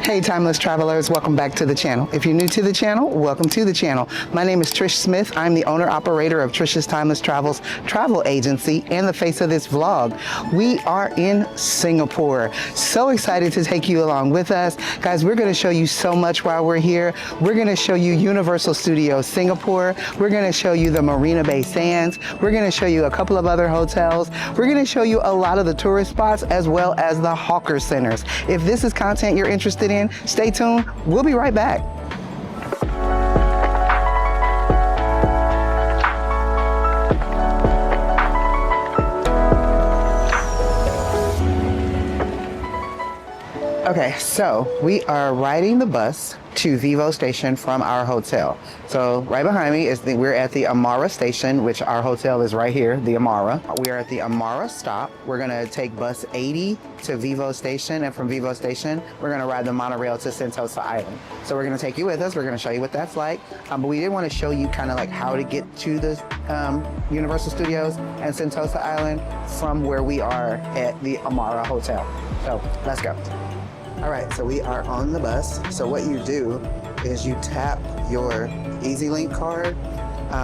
Hey timeless travelers, welcome back to the channel. If you're new to the channel, welcome to the channel. My name is Trish Smith. I'm the owner operator of Trish's Timeless Travels travel agency and the face of this vlog. We are in Singapore. So excited to take you along with us. Guys, we're going to show you so much while we're here. We're going to show you Universal Studios Singapore. We're going to show you the Marina Bay Sands. We're going to show you a couple of other hotels. We're going to show you a lot of the tourist spots as well as the hawker centers. If this is content you're interested in, stay tuned. We'll be right back. Okay, so we are riding the bus to Vivo Station from our hotel. So right behind me is we're at the Amara station, which our hotel is right here, the Amara. We are at the Amara stop. We're gonna take bus 80 to Vivo Station, and from Vivo Station, we're gonna ride the monorail to Sentosa Island. So we're gonna take you with us. We're gonna show you what that's like. But we did want to show you kind of like how to get to the Universal Studios and Sentosa Island from where we are at the Amara Hotel. So let's go. All right, so we are on the bus. So what you do is you tap your EasyLink card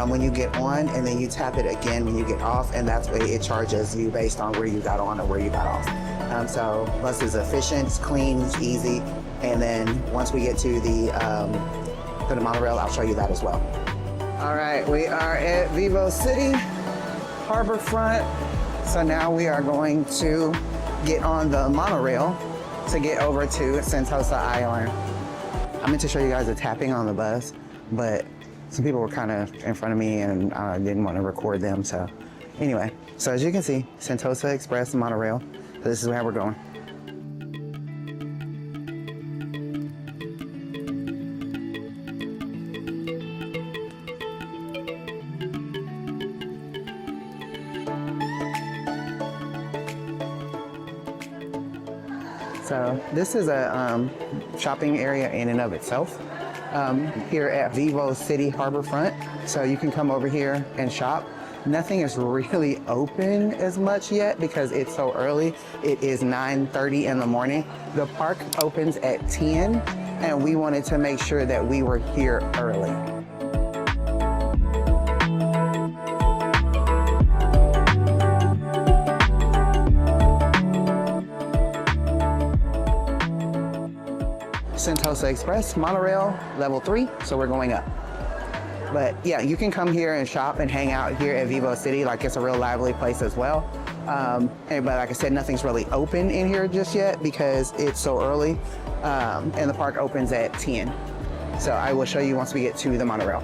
when you get on, and then you tap it again when you get off, and that's where it charges you based on where you got on or where you got off. So bus is efficient, it's clean, it's easy, and then once we get to the monorail, I'll show you that as well. All right, we are at VivoCity, Harborfront. So now we are going to get on the monorail to get over to Sentosa Island. I meant to show you guys the tapping on the bus, but some people were kind of in front of me and I didn't want to record them. So anyway, so as you can see, Sentosa Express monorail. So this is where we're going. So this is a shopping area in and of itself here at VivoCity Harborfront. So you can come over here and shop. Nothing is really open as much yet because it's so early. It is 9:30 in the morning. The park opens at 10, and we wanted to make sure that we were here early. Sentosa Express monorail level 3, so we're going up. But yeah, you can come here and shop and hang out here at VivoCity. Like, it's a real lively place as well. But like I said, nothing's really open in here just yet because it's so early, and the park opens at 10. So I will show you once we get to the monorail.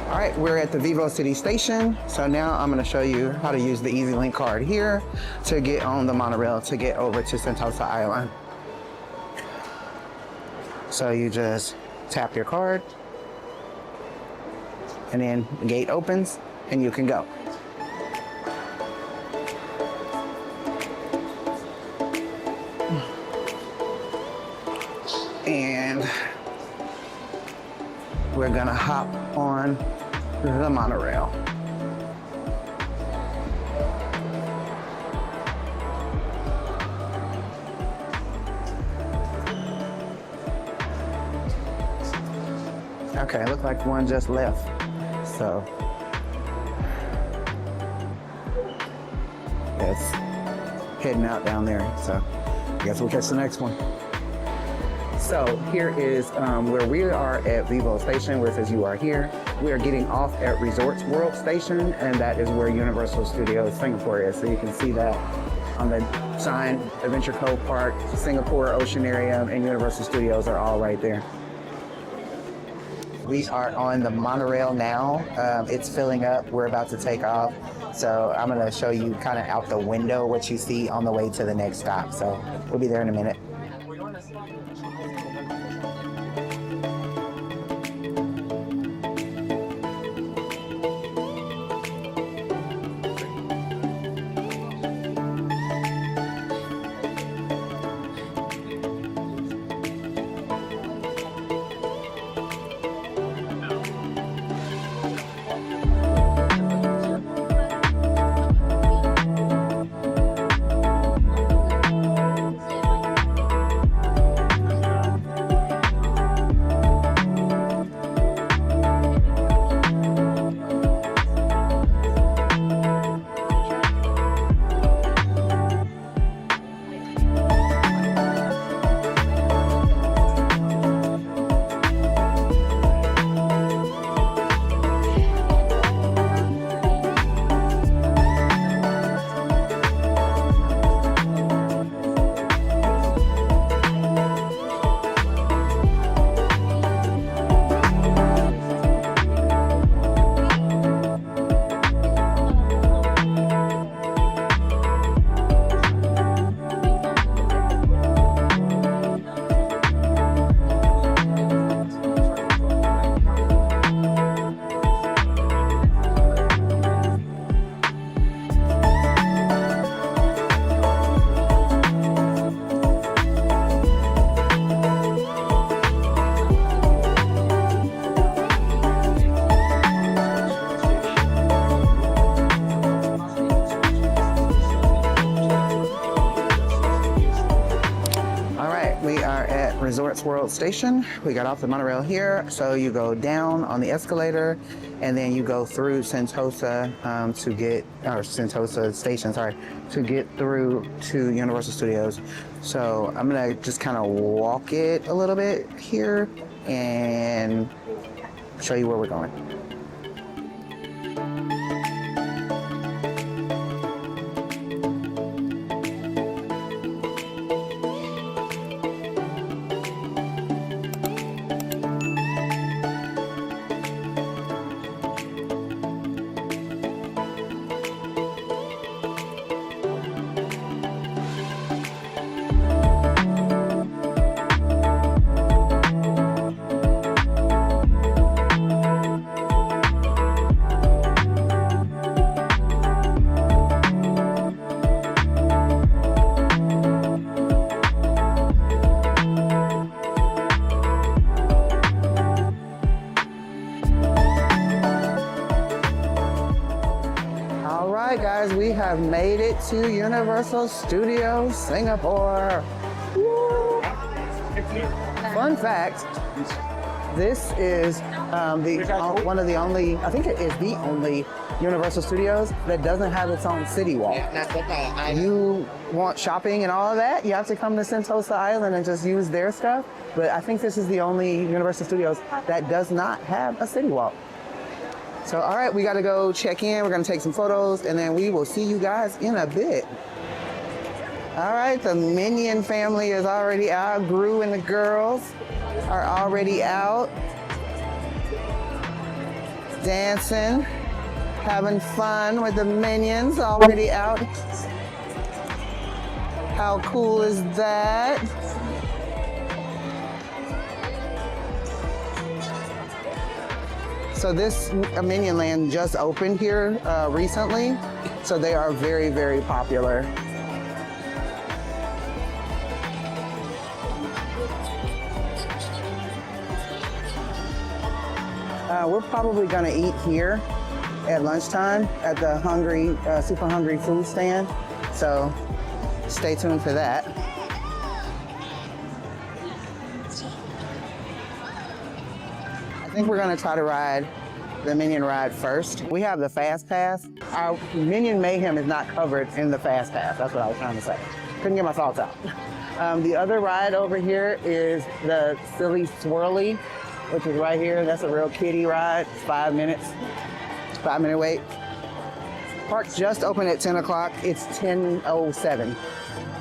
All right, we're at the VivoCity station. So now I'm gonna show you how to use the EasyLink card here to get on the monorail to get over to Sentosa Island. So you just tap your card, and then the gate opens and you can go. And we're gonna hop on the monorail. Okay, looks like one just left. So it's heading out down there. So I guess we'll catch the next one. So here is where we are at Vivo Station, where it says you are here. We are getting off at Resorts World Station, and that is where Universal Studios Singapore is. So you can see that on the sign. Adventure Cove Park, Singapore Ocean Area, and Universal Studios are all right there. We are on the monorail now. It's filling up. We're about to take off. So I'm gonna show you kind of out the window what you see on the way to the next stop. So we'll be there in a minute. at Resorts World Station. We got off the monorail here, so you go down on the escalator, and then you go through Sentosa Sentosa Station, sorry, to get through to Universal Studios. So I'm gonna just kind of walk it a little bit here and show you where we're going. Guys, we have made it to Universal Studios Singapore. Woo! Fun fact, this is one of the only, I think it is the only Universal Studios that doesn't have its own city walk. You want shopping and all of that, you have to come to Sentosa Island and just use their stuff. But I think this is the only Universal Studios that does not have a city walk. So, all right, we got to go check in. We're going to take some photos, and then we will see you guys in a bit. All right, the Minion family is already out. Gru and the girls are already out, dancing, having fun with the Minions, already out. How cool is that? So this Minion Land just opened here recently, so they are very, very popular. We're probably gonna eat here at lunchtime at the Super Hungry food stand, so stay tuned for that. I think we're gonna try to ride the Minion ride first. We have the Fast Pass. Our Minion Mayhem is not covered in the Fast Pass. That's what I was trying to say. Couldn't get my thoughts out. The other ride over here is the Silly Swirly, which is right here. That's a real kiddie ride. It's 5 minutes, 5-minute wait. Park just opened at 10 o'clock. It's 10:07.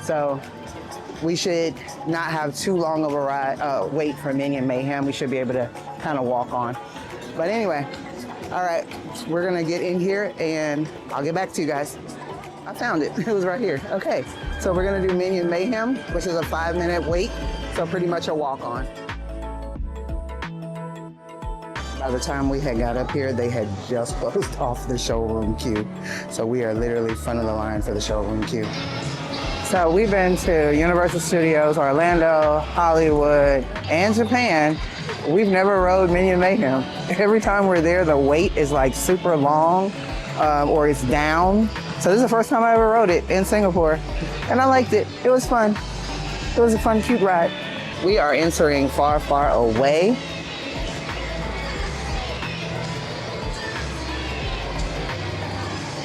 So we should not have too long of a ride, wait for Minion Mayhem. We should be able to kind of walk on. But anyway, all right, we're gonna get in here and I'll get back to you guys. I found it, it was right here. Okay, so we're gonna do Minion Mayhem, which is a 5-minute wait, so pretty much a walk on. By the time we had got up here, they had just closed off the showroom queue. So we are literally front of the line for the showroom queue. So we've been to Universal Studios, Orlando, Hollywood, and Japan. We've never rode Minion Mayhem. Every time we're there, the wait is like super long or it's down. So this is the first time I ever rode it in Singapore. And I liked it. It was fun. It was a fun, cute ride. We are entering Far, Far Away.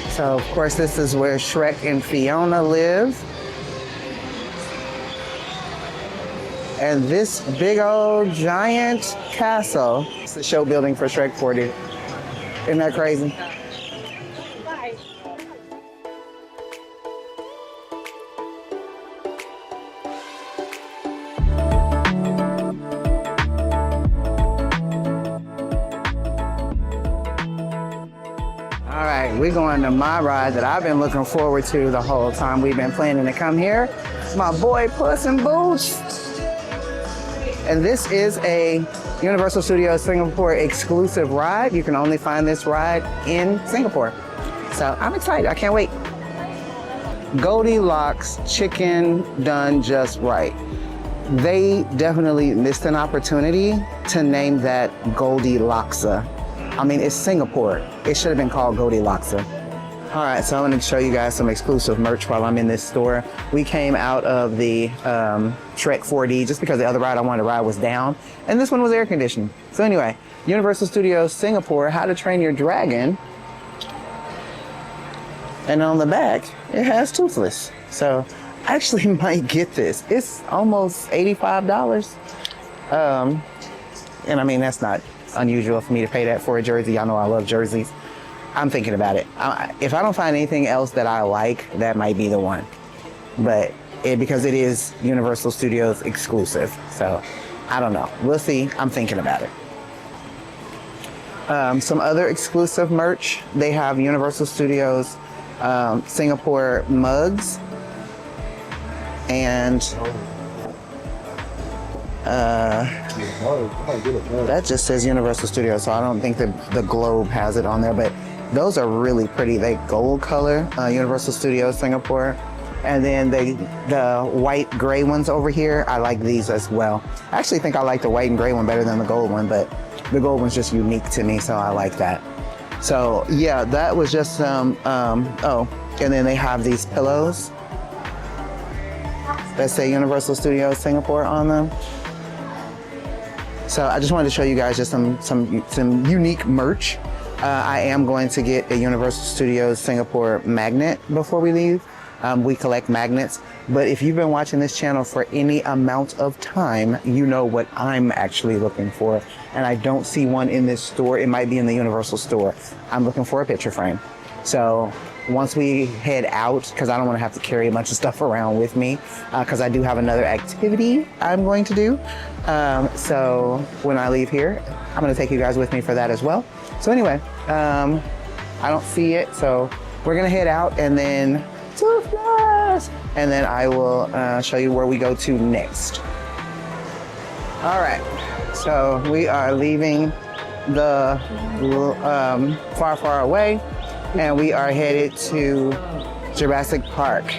So of course, this is where Shrek and Fiona live. And this big old giant castle, it's the show building for Shrek 40. Isn't that crazy? Bye. All right, we're going to my ride that I've been looking forward to the whole time we've been planning to come here. It's my boy Puss in Boots. And this is a Universal Studios Singapore exclusive ride. You can only find this ride in Singapore. So I'm excited, I can't wait. Goldilocks chicken done just right. They definitely missed an opportunity to name that Goldilocks. I mean, it's Singapore. It should have been called Goldilocks. All right, so I'm going to show you guys some exclusive merch while I'm in this store. We came out of the Shrek 4D just because the other ride I wanted to ride was down, and this one was air conditioned. So anyway, Universal Studios Singapore, How to Train Your Dragon. And on the back, it has Toothless. So I actually might get this. It's almost $85. And I mean, that's not unusual for me to pay that for a jersey. Y'all know I love jerseys. I'm thinking about it. If I don't find anything else that I like, that might be the one. But because it is Universal Studios exclusive. So I don't know. We'll see. I'm thinking about it. Some other exclusive merch. They have Universal Studios Singapore mugs. And that just says Universal Studios, so I don't think the globe has it on there, but those are really pretty. They gold color, Universal Studios Singapore. And then the white gray ones over here, I like these as well. I actually think I like the white and gray one better than the gold one, but the gold one's just unique to me, so I like that. So yeah, that was just some, oh, and then they have these pillows that say Universal Studios Singapore on them. So I just wanted to show you guys just some unique merch. I am going to get a Universal Studios Singapore magnet before we leave. We collect magnets, but if you've been watching this channel for any amount of time, you know what I'm actually looking for. And I don't see one in this store. It might be in the Universal store. I'm looking for a picture frame. So once we head out, because I don't want to have to carry a bunch of stuff around with me, because I do have another activity I'm going to do. So when I leave here, I'm going to take you guys with me for that as well. So anyway, I don't see it, so we're going to head out and then and then I will show you where we go to next. All right, so we are leaving the far away, and we are headed to Jurassic Park.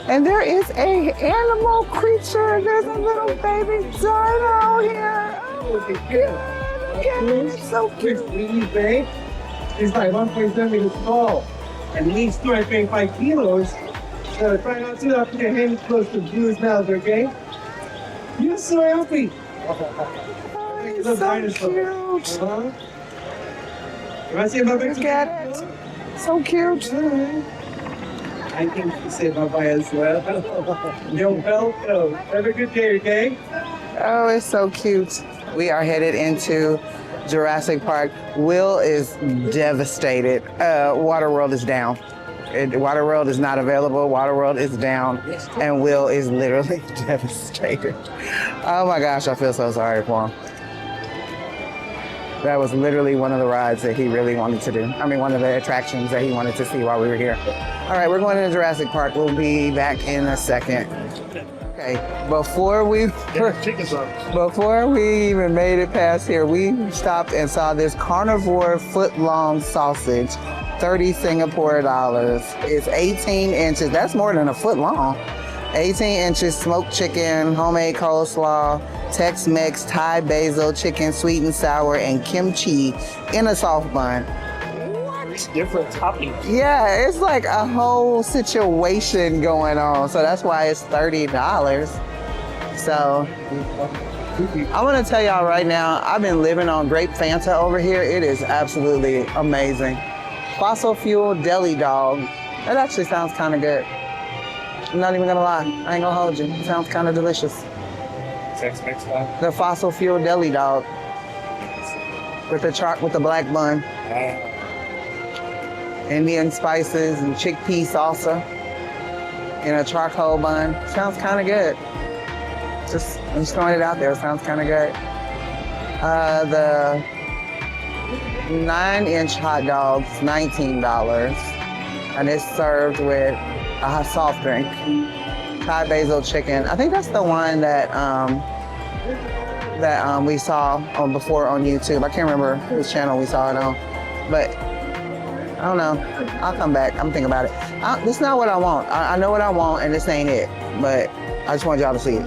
And there is a animal creature. There's a little baby dino here. Oh my God, it's so cute. It's like 1.7 meters tall and weighs 225 kilos. So try not to put your hands close to Blue's mouth, okay? You're so healthy. Oh, he's so cute. Look at it. So cute. I think you say bye-bye as well. You're welcome. Have a good day, okay? Oh, it's so cute. We are headed into Jurassic Park. Will is devastated. Waterworld is down. Waterworld is not available. Waterworld is down. And Will is literally devastated. Oh my gosh, I feel so sorry for him. That was literally one of the rides that he really wanted to do. I mean, one of the attractions that he wanted to see while we were here. All right, we're going to Jurassic Park. We'll be back in a second. Okay, before we even made it past here, we stopped and saw this carnivore foot-long sausage, 30 Singapore dollars. It's 18 inches. That's more than a foot long. 18 inches smoked chicken, homemade coleslaw, Tex-Mex, Thai basil, chicken, sweet and sour, and kimchi in a soft bun. Different toppings. Yeah, it's like a whole situation going on. So that's why it's $30. So I want to tell y'all right now, I've been living on grape Fanta over here. It is absolutely amazing. Fossil fuel deli dog. That actually sounds kind of good. I'm not even gonna lie. I ain't gonna hold you. It sounds kind of delicious. Tex-Mex style? The fossil fuel deli dog. With the black bun. Indian spices and chickpea salsa in a charcoal bun. Sounds kind of good. I'm just throwing it out there. Sounds kind of good. The 9-inch hot dogs, $19, and it's served with a soft drink. Thai basil chicken. I think that's the one that we saw before on YouTube. I can't remember which channel we saw it on, but I don't know. I'll come back. I'm thinking about it. This is not what I want. I know what I want, and this ain't it. But I just want y'all to see it.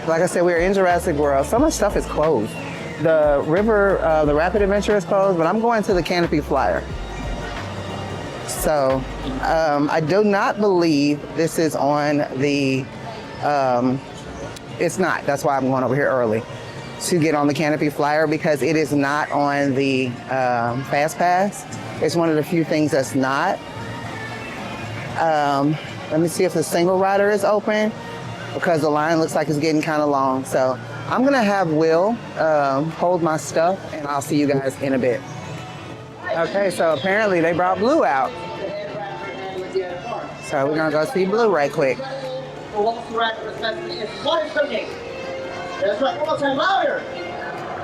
Like I said, we're in Jurassic World. Some of the stuff is closed. The Rapid Adventure is closed, but I'm going to the Canopy Flyer. So I do not believe this is on the, it's not. That's why I'm going over here early to get on the Canopy flyer, because it is not on the Fast Pass. It's one of the few things that's not. Let me see if the single rider is open, because the line looks like it's getting kind of long. So I'm gonna have Will hold my stuff, and I'll see you guys in a bit. Okay, so apparently they brought Blue out. So we're gonna go see Blue right quick. That's right, one more time, louder.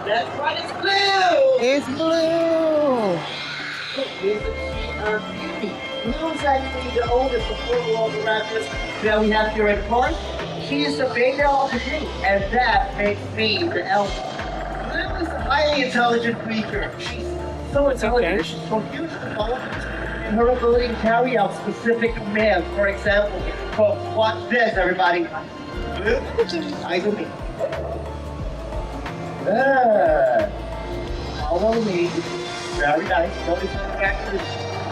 That's right, it's Blue. It's Blue. Blue is actually the oldest of 4 velociraptors that we have here at the park. She is the beta of the group, and that makes me the alpha. Blue is a highly intelligent creature. She's so intelligent, she's so huge in her ability to carry out specific commands. For example, watch this, everybody. Blue, eyes on me. Good. Follow me. Very nice. Notice how the actors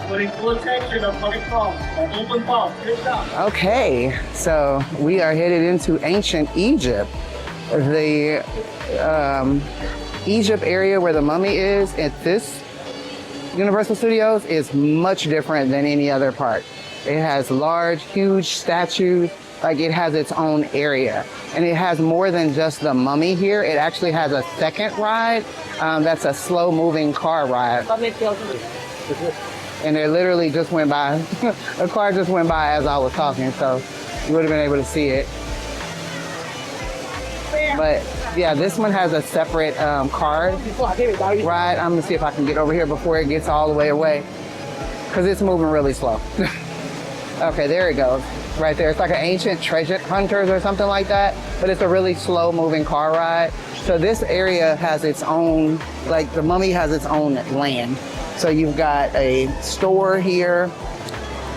putting full attention on coming from open palms. Good job. Okay, so we are headed into ancient Egypt. The Egypt area where the mummy is at this Universal Studios is much different than any other park. It has large, huge statues. Like, it has its own area. And it has more than just the mummy here. It actually has a second ride. That's a slow moving car ride. And it literally just went by. A car just went by as I was talking, so you would have been able to see it. But yeah, this one has a separate car ride. I'm gonna see if I can get over here before it gets all the way away, because it's moving really slow. Okay, there it goes. Right there. It's like an ancient treasure hunters or something like that, but it's a really slow moving car ride. So this area has its own, like the mummy has its own land. So you've got a store here,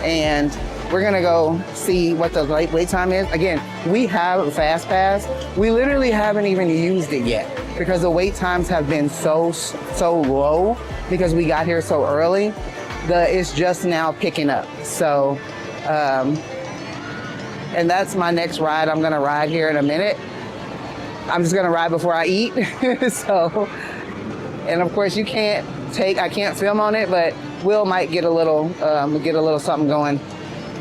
and we're gonna go see what the wait time is. Again, we have a Fast Pass. We literally haven't even used it yet because the wait times have been so low because we got here so early. It's just now picking up. So, and that's my next ride. I'm gonna ride here in a minute. I'm just gonna ride before I eat. So, and of course I can't film on it, but Will might get a little something going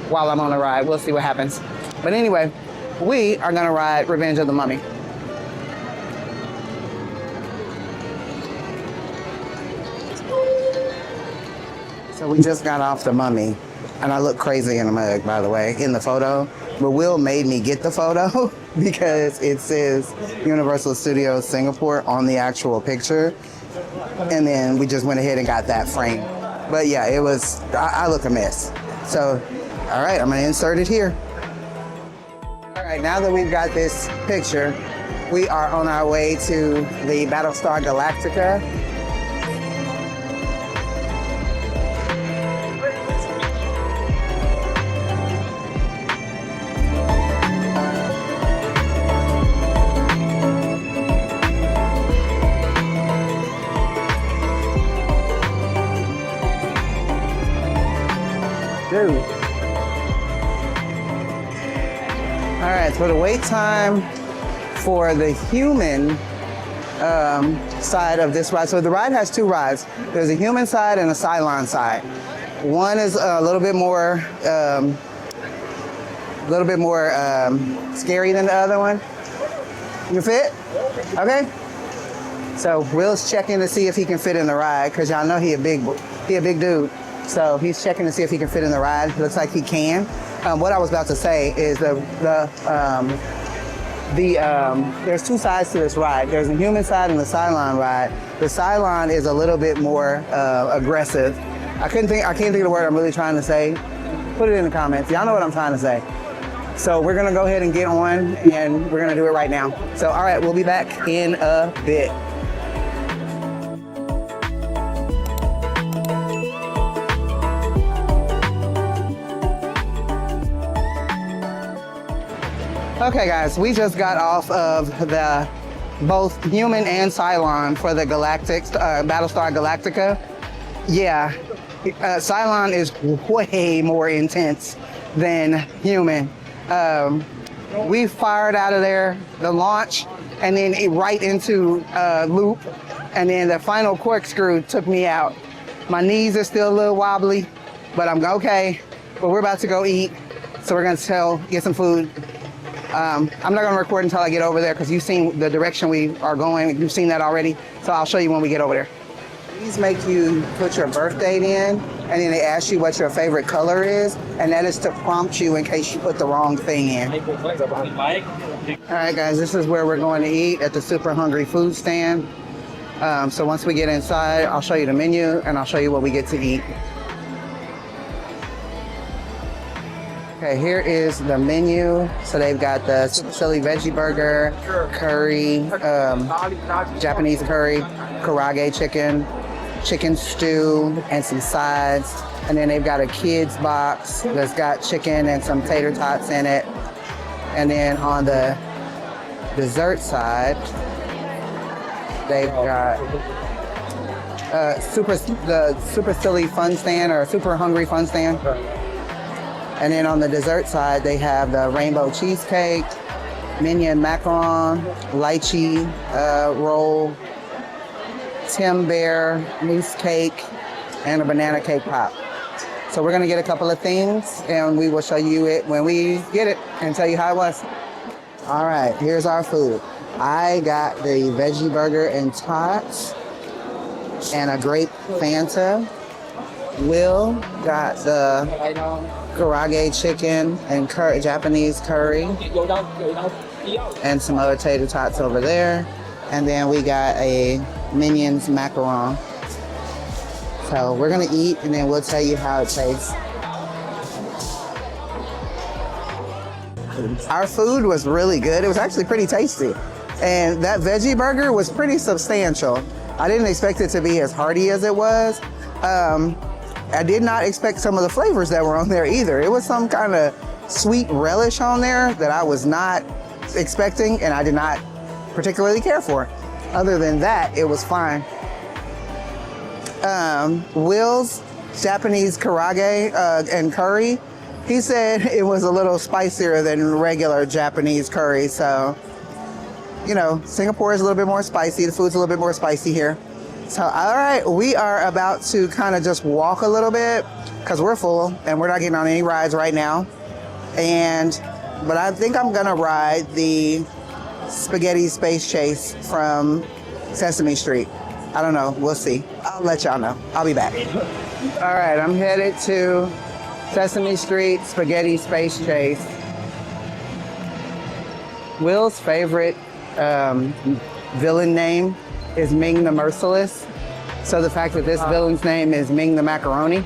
while I'm on the ride. We'll see what happens. But anyway, we are gonna ride Revenge of the Mummy. So we just got off the Mummy, and I look crazy in the mug, by the way, in the photo. But Will made me get the photo because it says Universal Studios Singapore on the actual picture. And then we just went ahead and got that frame. But yeah, I look a mess. So, all right, I'm gonna insert it here. All right, now that we've got this picture, we are on our way to the Battlestar Galactica. Dude. All right, so the wait time for the human side of this ride. So the ride has two rides. There's a human side and a Cylon side. One is a little bit more scary than the other one. You fit? Okay. So Will's checking to see if he can fit in the ride, because y'all know he a big dude. So he's checking to see if he can fit in the ride. Looks like he can. What I was about to say is there's two sides to this ride. There's a human side and the Cylon ride. The Cylon is a little bit more aggressive. I can't think of the word I'm really trying to say. Put it in the comments. Y'all know what I'm trying to say. So we're gonna go ahead and get on, and we're gonna do it right now. So all right, we'll be back in a bit. Okay guys, we just got off of the both human and Cylon for the Battlestar Galactica. Yeah, Cylon is way more intense than human. We fired out of there, the launch, and then right into loop, and then the final corkscrew took me out. My knees are still a little wobbly, but I'm okay. But we're about to go eat, so we're gonna get some food. I'm not gonna record until I get over there because you've seen the direction we are going. You've seen that already, so I'll show you when we get over there. These make you put your birth date in, and then they ask you what your favorite color is, and that is to prompt you in case you put the wrong thing in. All right, guys, this is where we're going to eat at the Super Hungry food stand. So once we get inside, I'll show you the menu, and I'll show you what we get to eat. Okay, here is the menu. So they've got the super silly veggie burger, curry, Japanese curry, karaage chicken stew, and some sides. And then they've got a kids box that's got chicken and some tater tots in it. And then on the dessert side, they've got the super silly fun stand or super hungry fun stand. And then on the dessert side, they have the rainbow cheesecake, Minion macaron, lychee roll, Timbear mousse cake, and a banana cake pop. So we're gonna get a couple of things, and we will show you it when we get it and tell you how it was. All right, here's our food. I got the veggie burger and tots and a grape Fanta. Will got the karaage chicken and Japanese curry and some other tater tots over there. And then we got a Minions macaron. So we're gonna eat and then we'll tell you how it tastes. Our food was really good. It was actually pretty tasty. And that veggie burger was pretty substantial. I didn't expect it to be as hearty as it was. I did not expect some of the flavors that were on there either. It was some kind of sweet relish on there that I was not expecting and I did not particularly care for. Other than that, it was fine. Will's Japanese karaage and curry, he said it was a little spicier than regular Japanese curry. So, you know, Singapore is a little bit more spicy. The food's a little bit more spicy here. So, all right, we are about to kind of just walk a little bit because we're full and we're not getting on any rides right now. But I think I'm gonna ride the spaghetti space chase from Sesame Street. I don't know, we'll see. I'll let y'all know. I'll be back. All right, I'm headed to Sesame Street spaghetti space chase. Will's favorite villain name is Ming the Merciless. So the fact that this villain's name is Ming the Macaroni,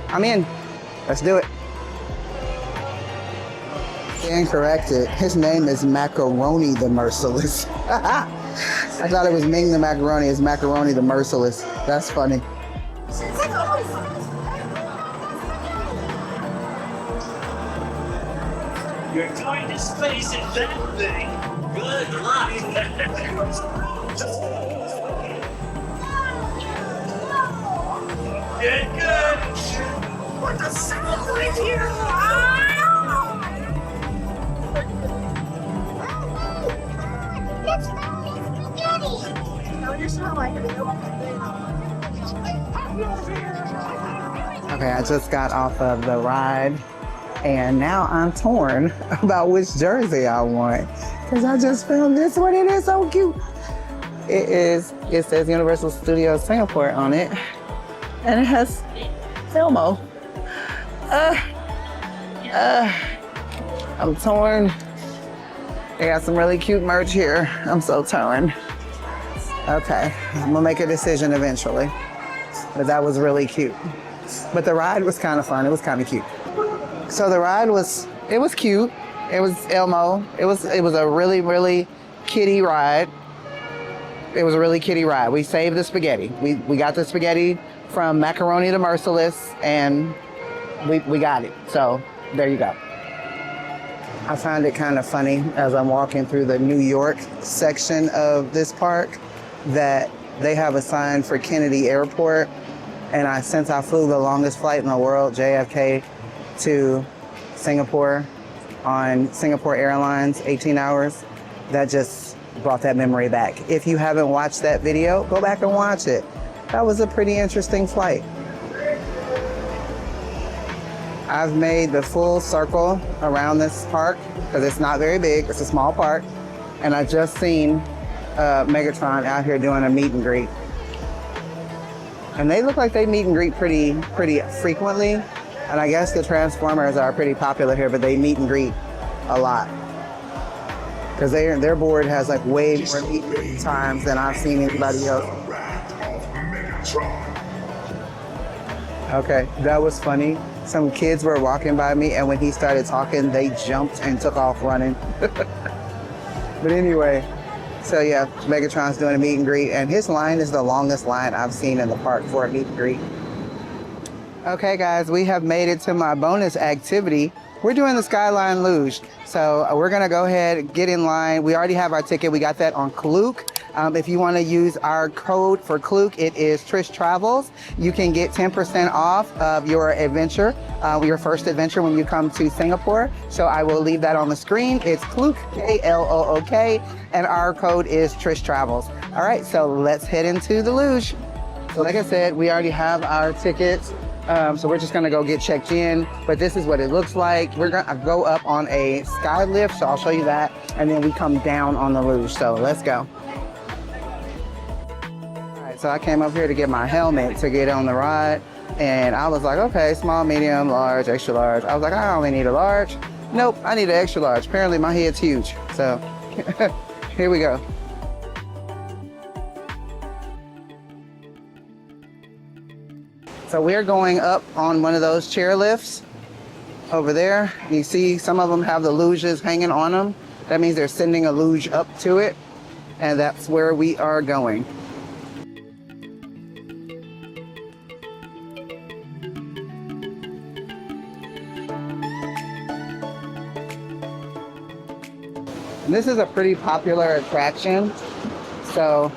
I'm in. Let's do it. Incorrected. His name is Macaroni the Merciless. I thought it was Ming the Macaroni. It's Macaroni the Merciless. That's funny. You're going to space in that thing. Good luck. Good. What the sound right here? It's spaghetti. Notice how I Okay, I just got off of the ride and now I'm torn about which jersey I want because I just found this one. It is so cute. It says Universal Studios Singapore on it and it has Elmo. I'm torn. They got some really cute merch here. I'm so torn. Okay, I'm gonna make a decision eventually. But that was really cute. But the ride was kind of fun. It was kind of cute. So the ride was cute. It was Elmo. It was a really, really kiddie ride. It was a really kiddie ride. We saved the spaghetti. We got the spaghetti from Macaroni the Merciless and we got it. So there you go. I find it kind of funny as I'm walking through the New York section of this park that they have a sign for Kennedy Airport And since I flew the longest flight in the world, JFK to Singapore on Singapore Airlines, 18 hours, that just brought that memory back. If you haven't watched that video, go back and watch it. That was a pretty interesting flight. I've made the full circle around this park because it's not very big. It's a small park. And I just seen Megatron out here doing a meet and greet. And they look like they meet and greet pretty frequently. And I guess the Transformers are pretty popular here, but they meet and greet a lot. Because their board has like way more meet and greet times than I've seen anybody else. Okay, that was funny. Some kids were walking by me, and when he started talking, they jumped and took off running. But anyway, so yeah, Megatron's doing a meet and greet, and his line is the longest line I've seen in the park for a meet and greet. Okay guys, we have made it to my bonus activity. We're doing the Skyline Luge. So we're gonna go ahead and get in line. We already have our ticket. We got that on Klook. If you wanna use our code for Klook, it is Trish Travels. You can get 10% off of your adventure, your first adventure when you come to Singapore. So I will leave that on the screen. It's Klook, K-L-O-O-K, and our code is Trish Travels. All right, so let's head into the luge. So like I said, we already have our tickets. So we're just gonna go get checked in, but this is what it looks like. We're gonna go up on a sky lift, so I'll show you that, and then we come down on the luge, so let's go. All right, so I came up here to get my helmet to get on the ride, and I was like, okay, small, medium, large, extra large. I was like, I only need a large. Nope, I need an extra large. Apparently my head's huge, so here we go. So we're going up on one of those chair lifts over there. You see some of them have the luges hanging on them. That means they're sending a luge up to it, and that's where we are going. And this is a pretty popular attraction. So,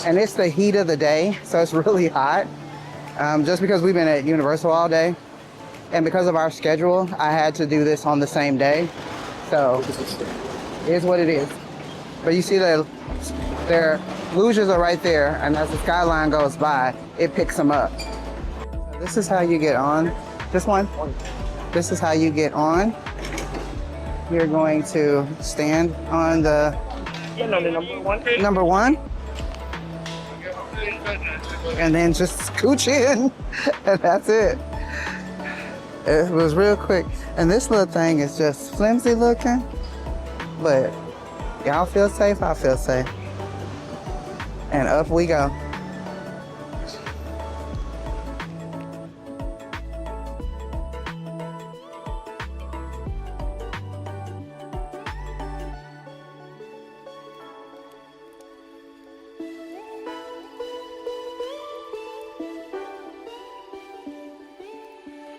and it's the heat of the day, so it's really hot. Just because we've been at Universal all day, and because of our schedule, I had to do this on the same day. So, here's what it is. But you see their luges are right there, and as the Skyline goes by, it picks them up. So this is how you get on. This one. This is how you get on. You're going to stand on the number one. And then just scooch in, and that's it. It was real quick. And this little thing is just flimsy looking, but y'all feel safe, I feel safe. And up we go.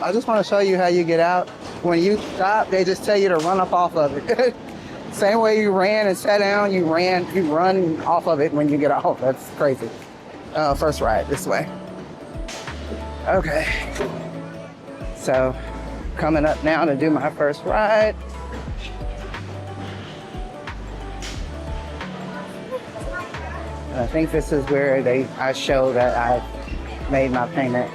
I just want to show you how you get out. When you stop, they just tell you to run up off of it. Same way you ran and sat down, you run off of it when you get off. That's crazy. First ride this way. Okay. So coming up now to do my first ride. And I think this is where I show that I made my payment.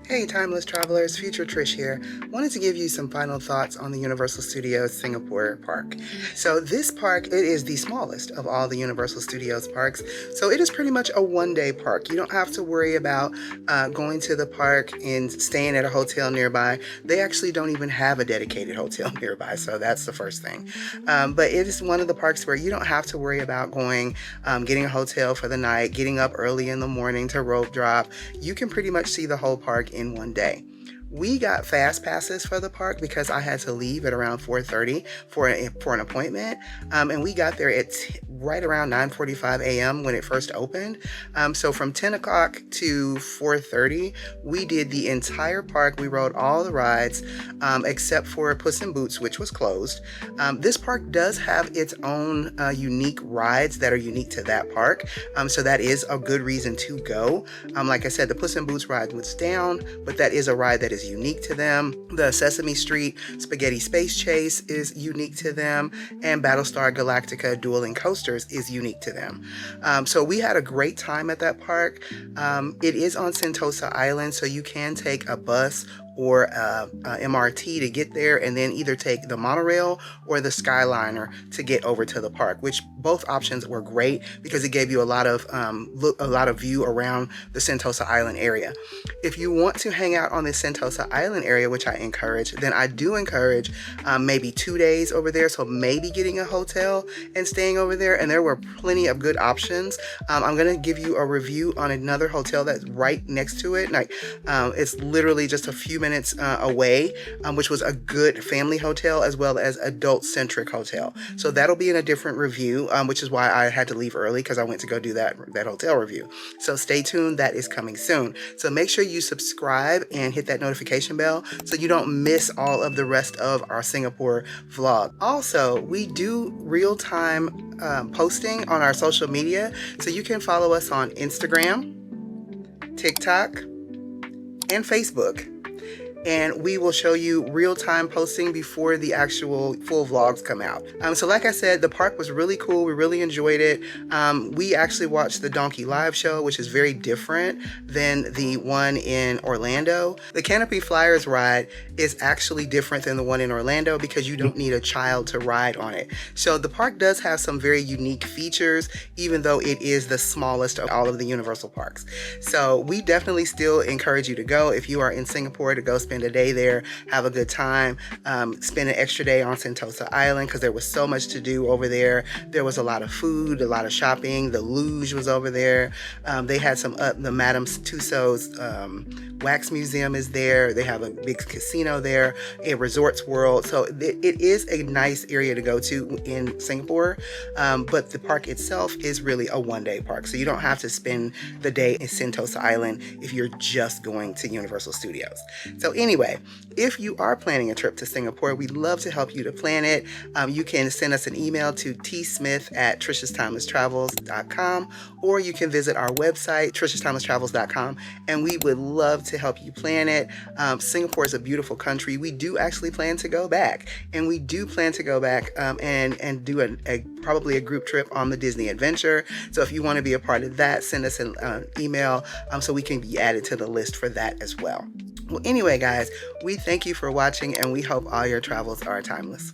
Hey timeless travelers, Future Trish here. Wanted to give you some final thoughts on the Universal Studios Singapore park. So this park, it is the smallest of all the Universal Studios parks. So it is pretty much a one-day park. You don't have to worry about going to the park and staying at a hotel nearby. They actually don't even have a dedicated hotel nearby, so that's the first thing. But it is one of the parks where you don't have to worry about going, getting a hotel for the night, getting up early in the morning to rope drop. You can pretty much see the whole park in one day. We got fast passes for the park because I had to leave at around 4:30 for an appointment, and we got there at right around 9:45 a.m. when it first opened. So from 10 o'clock to 4:30, we did the entire park. We rode all the rides except for Puss in Boots, which was closed. This park does have its own unique rides that are unique to that park, so that is a good reason to go. Like I said, the Puss in Boots ride was down, but that is a ride that is unique to them. The Sesame Street Spaghetti Space Chase is unique to them, and Battlestar Galactica Dueling Coasters is unique to them. So we had a great time at that park. It is on Sentosa Island, so you can take a bus or MRT to get there, and then either take the monorail or the Skyliner to get over to the park, which both options were great because it gave you a lot of view around the Sentosa Island area. If you want to hang out on the Sentosa Island area, which I encourage, then I do encourage maybe 2 days over there, so maybe getting a hotel and staying over there, and there were plenty of good options. I'm going to give you a review on another hotel that's right next to it. Like, it's literally just a few minutes away, which was a good family hotel as well as adult-centric hotel. So that'll be in a different review, which is why I had to leave early because I went to go do that hotel review. So stay tuned, that is coming soon. So make sure you subscribe and hit that notification bell so you don't miss all of the rest of our Singapore vlog. Also, we do real-time posting on our social media, so you can follow us on Instagram, TikTok, and Facebook. And we will show you real-time posting before the actual full vlogs come out. So like I said, the park was really cool. We really enjoyed it. We actually watched the Donkey Live show, which is very different than the one in Orlando. The Canopy Flyers ride is actually different than the one in Orlando because you don't need a child to ride on it. So the park does have some very unique features, even though it is the smallest of all of the Universal parks. So we definitely still encourage you to go if you are in Singapore, to go spend a day there, have a good time, spend an extra day on Sentosa Island because there was so much to do over there. There was a lot of food, a lot of shopping. The Luge was over there. They had the Madame Tussauds wax museum is there. They have a big casino there, a resorts world. So it is a nice area to go to in Singapore, but the park itself is really a one-day park. So you don't have to spend the day in Sentosa Island if you're just going to Universal Studios. So anyway, if you are planning a trip to Singapore, we'd love to help you to plan it. You can send us an email to tsmith@trishastimelesstravels.com, or you can visit our website, trishastimelesstravels.com, and we would love to help you plan it. Singapore is a beautiful country. We do actually plan to go back, and we do plan to go back and do probably a group trip on the Disney Adventure. So if you want to be a part of that, send us an email so we can be added to the list for that as well. Well, anyway, guys, we thank you for watching, and we hope all your travels are timeless.